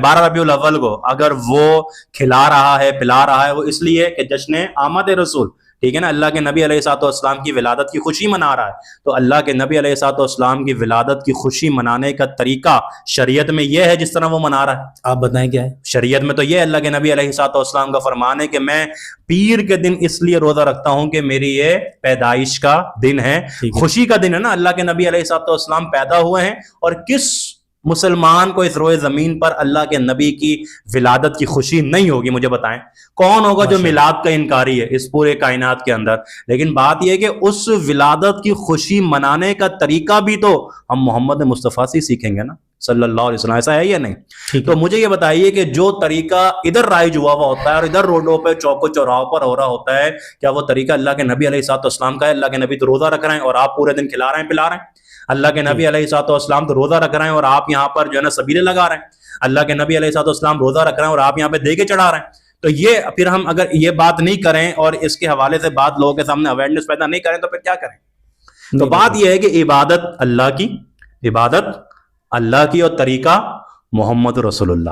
12 ربیع الاول کو اگر وہ کھلا رہا ہے پلا رہا ہے وہ اس لیے کہ جشن آمد رسول، ٹھیک ہے نا، اللہ کے نبی علیہ الصلوۃ والسلام کی ولادت کی خوشی منا رہا ہے، تو اللہ کے نبی علیہ الصلوۃ والسلام کی ولادت کی خوشی منانے کا طریقہ شریعت میں یہ ہے جس طرح وہ منا رہا ہے. آپ بتائیں کیا ہے؟ شریعت میں تو یہ اللہ کے نبی علیہ الصلوۃ والسلام کا فرمان ہے کہ میں پیر کے دن اس لیے روزہ رکھتا ہوں کہ میری یہ پیدائش کا دن ہے، خوشی کا دن ہے نا، اللہ کے نبی علیہ الصلوۃ والسلام پیدا ہوئے ہیں. اور کس مسلمان کو اس روئے زمین پر اللہ کے نبی کی ولادت کی خوشی نہیں ہوگی؟ مجھے بتائیں کون ہوگا جو میلاد کا انکاری ہے اس پورے کائنات کے اندر؟ لیکن بات یہ ہے کہ اس ولادت کی خوشی منانے کا طریقہ بھی تو ہم محمد مصطفیٰ سے سیکھیں گے نا صلی اللہ علیہ وسلم، ایسا ہے یا نہیں؟ تو مجھے یہ بتائیے کہ جو طریقہ ادھر رائج ہوا ہوتا ہے اور ادھر روڈوں پہ چوک و چوراہوں پر ہو رہا ہوتا ہے، کیا وہ طریقہ اللہ کے نبی علیہ الصلوۃ والسلام کا ہے؟ اللہ کے نبی تو روزہ رکھ رہے ہیں اور آپ پورے دن کھلا رہے ہیں پلا رہے ہیں. اللہ کے نبی علیہ الصلوۃ والسلام تو روزہ رکھ رہے ہیں اور آپ یہاں پر جو ہے نا سبیلے لگا رہے ہیں. اللہ کے نبی علیہ الصلوۃ والسلام روزہ رکھ رہے ہیں اور آپ یہاں پہ دیگے چڑھا رہے ہیں. تو یہ پھر ہم اگر یہ بات نہیں کریں اور اس کے حوالے سے بات لوگوں کے سامنے اویئرنیس پیدا نہیں کریں تو پھر کیا کریں؟ تو بات یہ ہے کہ عبادت اللہ کی اور طریقہ محمد رسول اللہ.